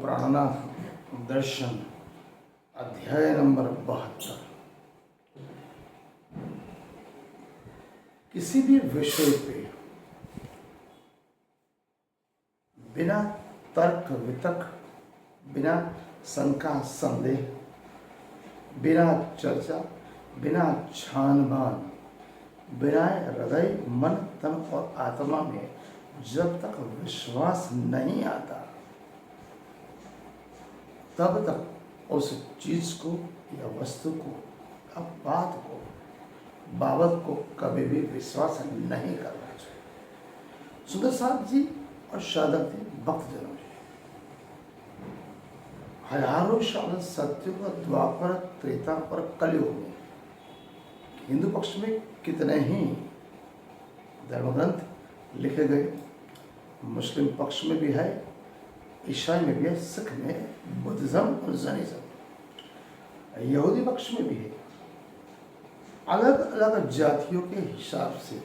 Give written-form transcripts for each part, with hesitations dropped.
प्राणनाथ दर्शन अध्याय नंबर 72। किसी भी विषय पे बिना तर्क वितर्क, बिना शंका संदेह, बिना चर्चा, बिना छानबान, बिना हृदय मन तन और आत्मा में जब तक विश्वास नहीं आता तब तक उस चीज को या वस्तु को या बात को बाबत को कभी भी विश्वास नहीं करना चाहिए। सुंदर साहब जी और साधक जी भक्त जनों जी, हजारों साल सत्युग, द्वापर, त्रेता और कलयुग में हिंदू पक्ष में कितने ही धर्म ग्रंथ लिखे गए, मुस्लिम पक्ष में भी है, ईसाई में भी है, सिख में, बुद्धिज्म और जैनिज्म, यहूदी पक्ष में भी है। अलग अलग जातियों के हिसाब से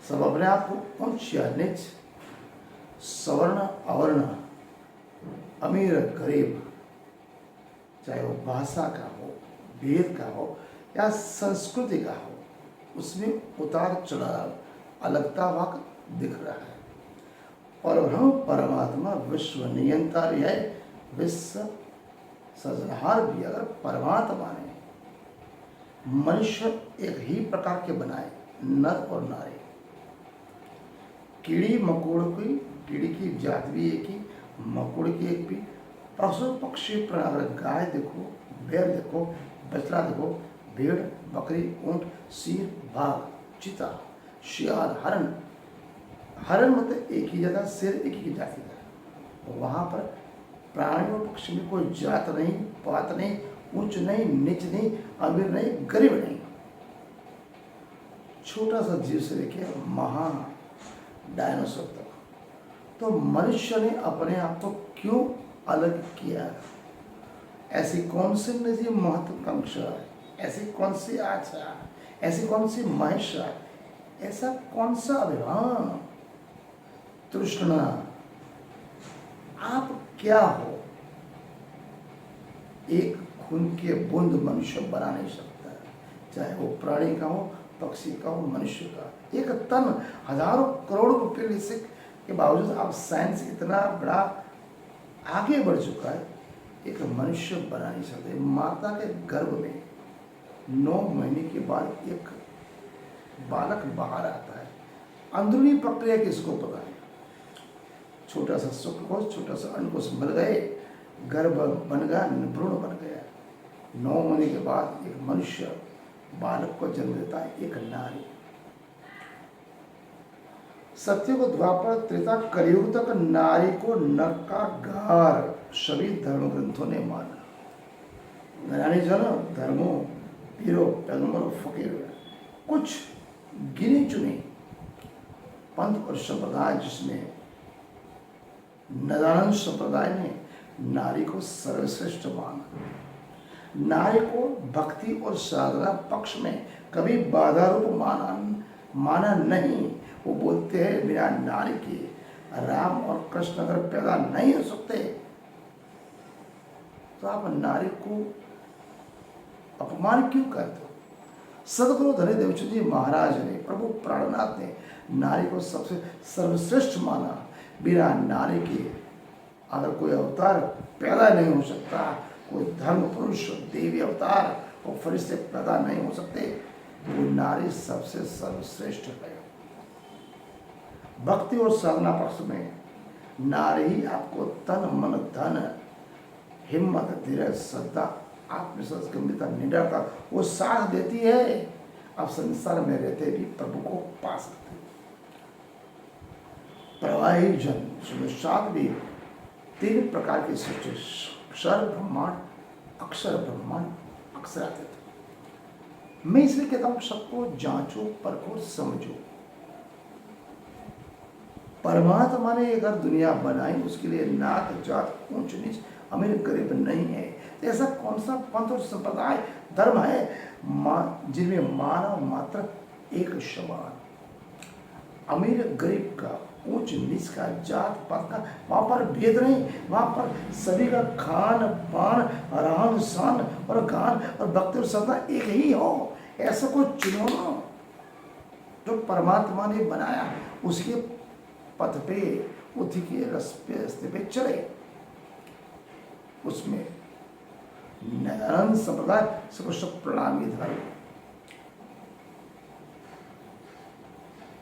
सब अपने आप को उच्च या नीच, सवर्ण अवर्ण, अमीर गरीब, चाहे वो भाषा का हो, भेद का हो या संस्कृति का हो, उसमें उतार चढ़ाव अलगता वक्त दिख रहा है। और हम परमात्मा विश्व नियंता भी है, विश्व सृजनहार भी। अगर परमात्मा ने मनुष्य एक ही प्रकार के बनाए, नर और नारी, कीड़ी मकोड़ की, कीड़ी की जात भी एक ही, मकोड़ की एक भी, पशु पक्षी प्राणी, गाय देखो, बैल देखो, बछड़ा देखो, भेड़, बकरी, ऊंट, सिंह, बाघ, चीता, शियाल, हरण। हरण मतलब एक ही जगह, शेर एक ही जाति का। वहाँ पर प्राणियों पक्षी में कोई जात नहीं, पात नहीं, ऊंच नहीं, नीच नहीं, अमीर नहीं, गरीब नहीं। छोटा सा जीव से लेके महान डायनासोर तक। तो मनुष्य ने अपने आप को क्यों अलग किया? ऐसी कौन सी निजी महत्वाकांक्षा है, ऐसी कौन सी आशा, ऐसी कौन सी महेशा, ऐसा कौन सा अभिमान, तृष्णा? आप क्या हो? एक खून के बूंद मनुष्य बना नहीं सकता, चाहे वो प्राणी का हो, पक्षी का हो, मनुष्य का। एक तन हजारों करोड़ों रुपये से के बावजूद आप साइंस इतना बड़ा आगे बढ़ चुका है, एक मनुष्य बना नहीं सकते। माता के गर्भ में 9 महीने के बाद एक बालक बाहर आता है। अंदरूनी प्रक्रिया किसको पता है? छोटा सा शुक्रकोश, छोटा सा अंडकोश मिल गए, गर्भ बन गया, भ्रूण बन गया। 9 महीने के बाद एक मनुष्य बालक को जन्म देता है, एक नारी। सत्युग, द्वापर, त्रेता, कलयुग तक नारी को नर का गार सभी धर्म ग्रंथों ने माना। नारी जन धर्मों, पीरो, पैगंबरों, फकीर, कुछ गिने चुने पंथ और संप्रदाय, जिसमें नदानंद संप्रदाय ने नारी को सर्वश्रेष्ठ माना। नारी को भक्ति और साधना पक्ष में कभी बाधा रूप माना नहीं। वो बोलते हैं बिना नारी के राम और कृष्ण अगर पैदा नहीं हो सकते तो आप नारी को अपमान क्यों करते हो? सदगुरु धनी देवचंद जी महाराज ने, प्रभु प्राणनाथ ने नारी को सबसे सर्वश्रेष्ठ माना। बिना नारी के अगर कोई अवतार पैदा नहीं हो सकता, कोई धर्म पुरुष, देवी अवतार और फरिश्ते पैदा नहीं हो सकते, तो नारी सबसे सर्वश्रेष्ठ है। भक्ति और साधना पक्ष में नारी आपको तन मन धन, हिम्मत, धीरज, श्रद्धा, आत्मविश्वास, गंभीरता, निडरता वो साथ देती है। आप संसार में रहते भी प्रभु को पा सकते। प्रवाही जन सात भी 3 प्रकार की सृष्टि, क्षर ब्रह्मांड, अक्षर ब्रह्मांड, अक्षरातीत। मैं इसलिए कहता हूं सबको जांचो, परखो, समझो। परमात्मा ने अगर दुनिया बनाई, उसके लिए नात जात, ऊंच नीच, अमीर गरीब नहीं है। ऐसा कौन सा पंथ और संप्रदाय, धर्म है जिनमें मानव मात्र एक समान? अमीर गरीब का, ऊंच नीच का, जात पात का वहाँ पर भेद नहीं। वहाँ पर सभी का खान पान, रहन सहन और गान और भक्ति और श्रद्धा एक ही हो। ऐसा कोई चुनो ना जो परमात्मा ने बनाया, उसके पथ पे, उसी के रास्ते पे चले। उसमें नयनानंद संप्रदाय सबसे प्रणामी धर्म,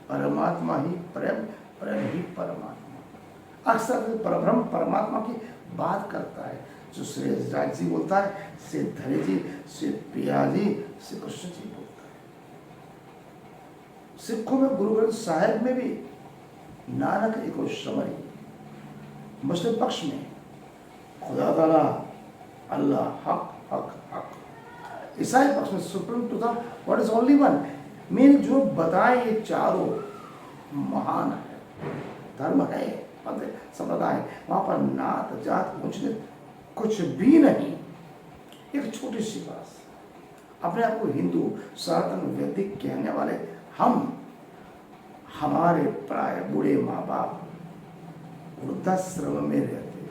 परमात्मा ही प्रेम, प्रेम ही परमात्मा। अक्सर परब्रह्म परमात्मा की बात करता है। जो श्री राज जी बोलता है, श्री धरे जी, श्री पिया जी, श्री कृष्ण जी बोलता है। सिखों में गुरु ग्रंथ साहिब में भी नानक एको श्रमणी, मुस्लिम पक्ष में खुदा ताला, अल्लाह, हक हक हक। ईसाई पक्ष में supreme to the what is only one. मैंने जो बताए ये चारों महान है, धर्म है, पद संप्रदाय, वहां पर नात जात ऊंच नीच कुछ भी नहीं। एक छोटी सी बात, अपने आप को हिंदू सनातन वैदिक कहने वाले हम, हमारे प्राय बूढ़े माँ बाप वृद्धाश्रम में रहते,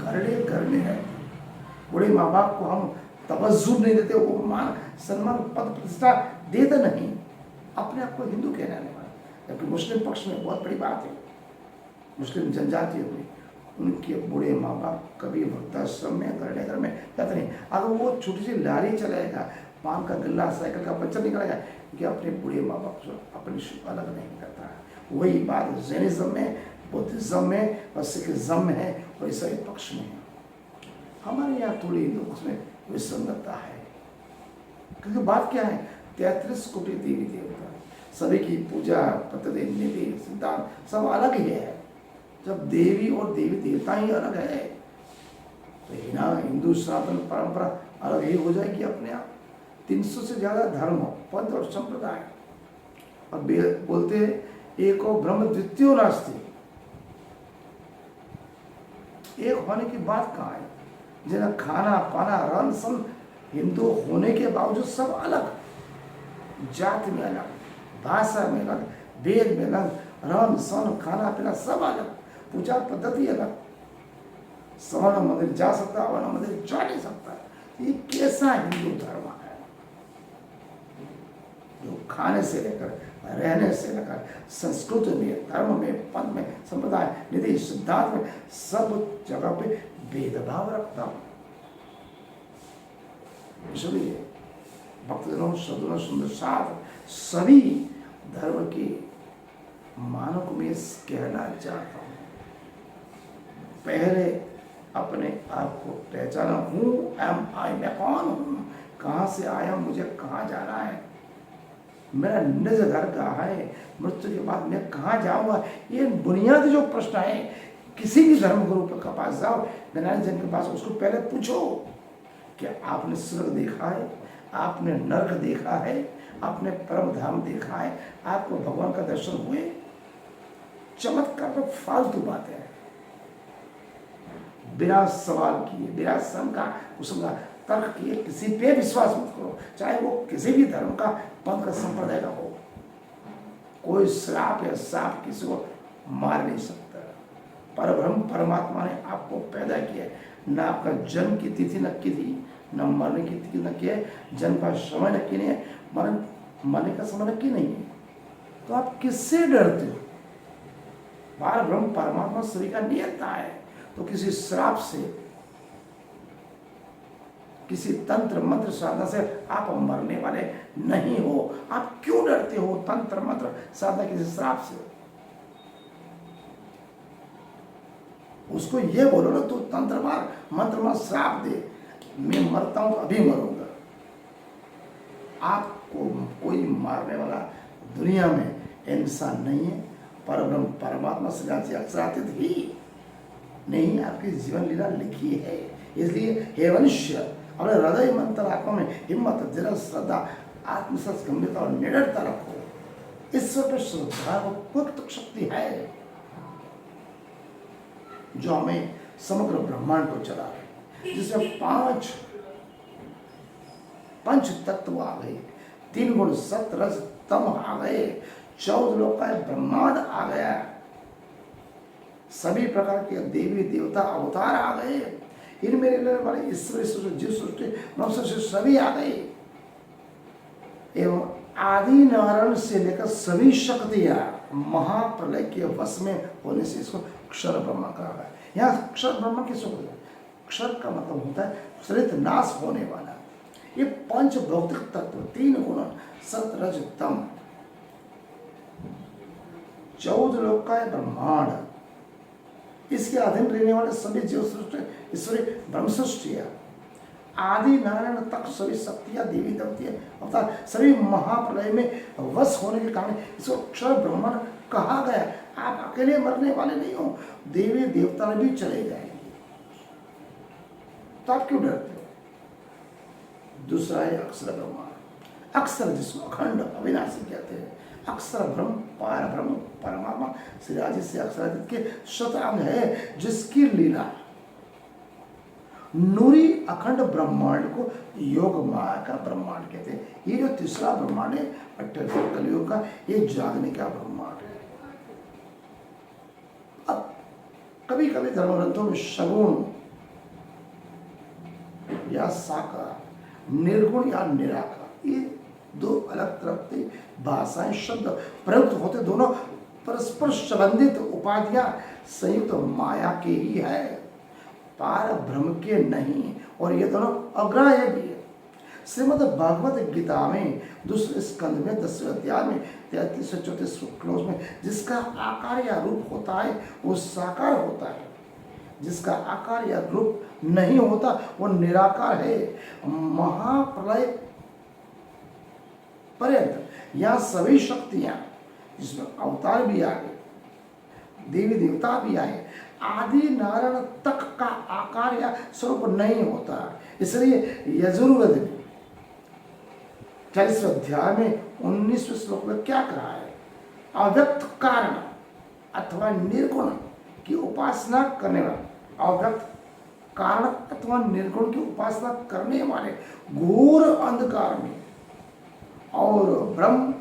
करने रहते। बूढ़े माँ बाप को हम तवज्जो नहीं देते, वो मान सम्मान पद प्रतिष्ठा देते नहीं, अपने आप को हिंदू कहने वाले। जबकि मुस्लिम पक्ष में बहुत बड़ी बात है, मुस्लिम जनजाति हुई, उनके बूढ़े माँ बाप कभी वृद्धाश्रम में, करने घर में जाते नहीं। अगर वो छोटी सी लारी चलाएगा, पान का गल्ला, साइकिल का बच्चा निकलेगा, कि अपने बूढ़े माँ बाप से अपनी अलग नहीं करता है। वही बात जैनिज्म में, बुद्धिज्म में और सिखिज्म में है और ईसाई पक्ष में है। हमारे यहाँ थोड़ी हिंदू उसमें विसंगतता है। क्योंकि बात क्या है, 33 कोटि देवी देवता, सभी की पूजा पद्धति, निधि, सिद्धांत सब अलग ही है। जब देवी और देवी देवता ही अलग है तो ना हिंदू सनातन परंपरा अलग ही हो जाएगी अपने आप। 300 से ज्यादा धर्म, पद और संप्रदाय, और बोलते हैं एको ब्रह्म द्वितीयो नास्ति। एक होने की बात कहाँ है? जिन्हें खाना पाना रहन सहन हिंदू होने के बावजूद सब अलग, जाति में अलग, भाषा में अलग, वेद में अलग, रहन सहन खाना पीना सब अलग, पूजा पद्धति अलग। सवर्ण मंदिर जा सकता, अवर्ण मंदिर जा नहीं सकता। ये कैसा हिंदू धर्म है जो खाने से लेकर रहने से लेकर संस्कृति में, धर्म में, पद में, संप्रदाय, निधि, सिद्धांत में सब जगह पे भेदभाव रखता हूं। इसलिए भक्तजनों, सदगुणों, सुंदर साथ सभी धर्म के मानक में कहना चाहता हूं, पहले अपने आप को पहचाना। हूं एम आई, मैं कौन हूं, कहां से आया, मुझे कहां जाना है, मेरा निज घर कहाँ है, मृत्यु के बाद मैं कहाँ जाऊंगा। ये बुनियादी जो प्रश्न है, किसी भी धर्म गुरु के पास जाओ, नारायण जन के पास, उसको पहले पूछो कि आपने स्वर्ग देखा है, आपने नरक देखा है, आपने परम धाम देखा है, आपको भगवान का दर्शन हुए? चमत्कार तो फालतू बातें हैं, बिना सवाल किए, बिना शंका उसका तर्क किए किसी पे विश्वास मत करो, चाहे वो किसी भी धर्म का, पंथ का, संप्रदाय का हो। कोई श्राप या साप किसी को मार नहीं सकता। परब्रह्म परमात्मा ने आपको पैदा किया, न आपका जन्म की तिथि नक्की थी, न मरने की तिथि नक्की है, जन्म का समय नक्की नहीं है, मरने का समय नक्की नहीं है। तो आप किससे डरते हो? परब्रह्म परमात्मा सभी का नियंता है। तो किसी श्राप से, किसी तंत्र मंत्र साधना से आप मरने वाले नहीं हो। आप क्यों डरते हो तंत्र मंत्र साधना, किसी श्राप से? उसको ये बोलो ना, तू तंत्र मार, मंत्र मार, श्राप दे, मैं मरता हूं तो अभी मरूंगा। आपको कोई मारने वाला दुनिया में इंसान नहीं है। परब्रह्म परमात्मा से अक्षरातीत ही नहीं आपकी जीवन लीला लिखी है। इसलिए हे मनुष्य, अपने हृदय मंत्र आत्मा में हिम्मत, दृढ़ श्रद्धा, आत्मविश्वास, गंभीरता और निडरता रखो। ईश्वर पर श्रद्धा को पुख्त शक्ति है जो हमें समग्र ब्रह्मांड को चला रहे, जिसमें 5 पंच तत्व आ गए, 3 गुण सत्व रज तम आ गए, 14 लोक का ब्रह्मांड आ गया, सभी प्रकार के देवी देवता अवतार आ गए, इनमें रहने वाले ईश्वर सृष्टि जीव सृष्टि मनुष्य सृष्टि सभी आ गए, एवं आदि नारायण से लेकर सभी शक्तियां महाप्रलय के वश में होने से इसको अक्षर ब्रह्म कहा है। यहाँ अक्षर ब्रह्म किसको बोलते हैं? अक्षर का मतलब होता है सरित नाश होने वाला। ये पंच भौतिक तत्व 3 गुण सत रज तम 14 लोक का ब्रह्मांड, इसके अधीन रहने वाले सभी जीव सृष्टि ईश्वरी ब्रह्म सृष्टियां आदि नारायण तक सभी शक्तियां देवी देवतियां अर्थात सभी महाप्रलय में वश होने के कारण इसको अक्षर ब्रह्मांड कहा गया। आप अकेले मरने वाले नहीं हो, देवी देवता भी चले जाएंगे, तो आप क्यों डरते हो? दूसरा है अक्षर ब्रह्मांड, अक्षर जिसको अखंड अविनाशी कहते हैं। अक्षर ब्रह्म पार ब्रह्म परमात्मा श्री आदि से अक्षरादित के शतांग है, जिसकी लीला नूरी अखंड ब्रह्मांड को योग माया का ब्रह्मांड कहते हैं। ये जो तीसरा ब्रह्मांड है 28वें कलयुग का, ये जागने का ब्रह्मांड है। अब कभी कभी धर्म ग्रंथों में सगुण या साकार, निर्गुण या निराकार, ये 2 अलग तरह की भाषाएं शब्द प्रयुक्त होते, दोनों परस्पर संबंधित उपाधियां संयुक्त माया के ही है, पार ब्रह्म के नहीं, और ये दोनों अग्राह्य भी है। श्रीमद् भागवत गीता में दूसरे स्कंद में 10वें अध्याय में 33 से 34 श्लोक में जिसका आकार या रूप होता है वो साकार होता है, जिसका आकार या रूप नहीं होता वो निराकार है। महाप्रलय पर्यंत यहाँ सभी शक्तियां, जिसमें अवतार भी आ गए, देवी देवता भी आए, आदि नारायण तक का आकार या स्वरूप नहीं होता। इसलिए यजुर्वेद में 40वें अध्याय में 19वें श्लोक में क्या कहा है? अव्यक्त कारण अथवा निर्गुण की उपासना करने वाले, अव्यक्त कारण अथवा निर्गुण की उपासना करने वाले घोर अंधकार में, और ब्रह्म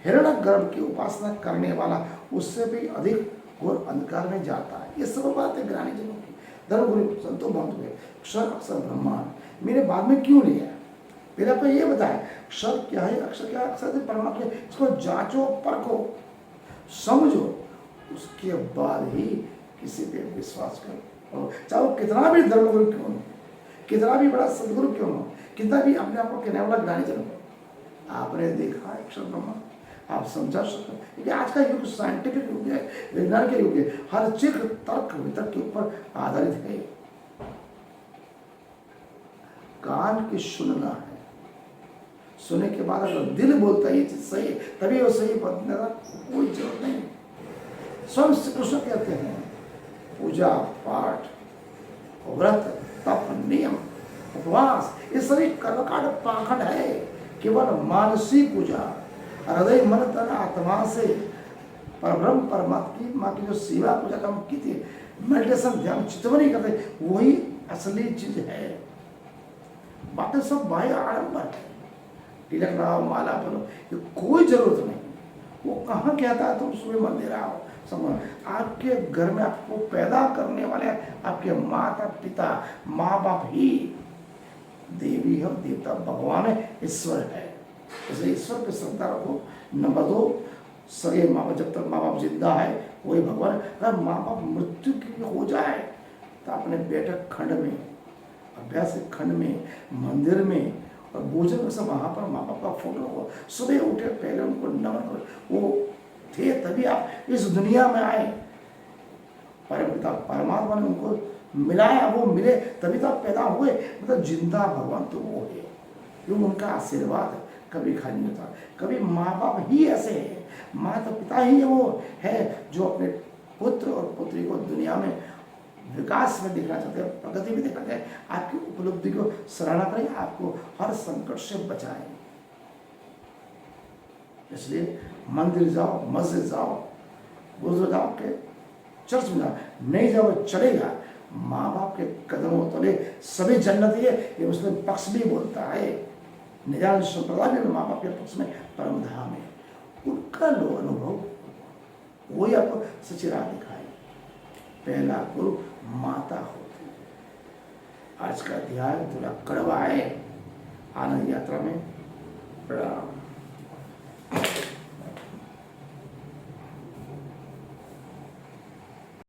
हिरण्यगर्भ की उपासना करने वाला उससे भी अधिक घोर अंधकार में जाता है। ये सब बातें ज्ञानी जनों की, धर्मगुरु संतों महंत हुए। अक्षर अक्षर ब्रह्मांड मैंने बाद में क्यों लिया? पहले आपको ये बताया अक्षर क्या है, अक्षर क्या है, अक्षर परमात्मा, इसको जांचो परखो समझो, उसके बाद ही किसी पे विश्वास करो, चाहे वो कितना भी धर्मगुरु क्यों हो, कितना भी बड़ा सदगुरु क्यों हो, कितना भी अपने आप को कहने वाला ज्ञानी जन हो। आपने देखा है अक्षर ब्रह्मांड, आप समझा सकते हो, क्योंकि आज का युग साइंटिफिक युग है, विज्ञान का युग है, हर चीज तर्क वितर्क के ऊपर आधारित है। कान की सुनना है, सुनने के बाद अगर दिल बोलता है ये चीज सही है, तभी वो सही बनने का कोई जरूरत नहीं। स्वयं श्री कृष्ण कहते हैं पूजा पाठ व्रत तप नियम उपवास ये सभी कर्मकांड पाखंड है, केवल मानसिक पूजा हृदय मन तन आत्मा से परब्रह्म परमात्मा की जो सेवा पूजा का की थी, मेडिटेशन ध्यान चितवन नहीं करते, वही असली चीज है। बातें सब बाह्य आडंबर है, तिलक लगाओ माला बनो, ये कोई जरूरत नहीं। वो कहाँ कहता है तुम सुबह मन दे रहा हो, समझ आपके घर में आपको पैदा करने वाले आपके माता पिता माँ बाप ही देवी है, देवता भगवान है, ईश्वर है। इसलिए ईश्वर पे श्रद्धा रखो। नंबर 2, सगे माँ बाप, जब तक माँ बाप जिंदा है वही भगवान। अगर माँ बाप मृत्यु की हो जाए तो अपने बैठक खंड में, अभ्यास खंड में, मंदिर में और भोजन में सब वहाँ पर माँ बाप का फोटो रखो। सुबह उठे पहले उनको नमन करो, वो थे तभी आप इस दुनिया में आए। परम पिता परमात्मा ने उनको मिलाया, वो मिले तभी तो आप पैदा हुए, मतलब जिंदा भगवान तो वो है, क्यों उनका आशीर्वाद कभी खाली नहीं होता। कभी माँ बाप ही ऐसे है, माता पिता ही वो है जो अपने पुत्र और पुत्री को दुनिया में विकास में देखना चाहते हैं, प्रगति में देखना चाहते हैं, आपकी उपलब्धि को सराहना करें, आपको हर संकट से बचाएं। इसलिए मंदिर जाओ, मस्जिद जाओ, गुरुद्वारा जाओ, के चर्च में जाओ, नहीं जाओ चलेगा, माँ बाप के कदमों तले सभी जन्नती है, ये मुस्लिम पक्ष भी बोलता है। निजान संप्रदाय में माँ बाप के पक्ष में परम धाम है, उनका लो अनुभव वही आपको सच्ची राह दिखाए। पहला गुरु माता होती है। आज का अध्याय थोड़ा कड़वा है। आनंद यात्रा में प्रणाम।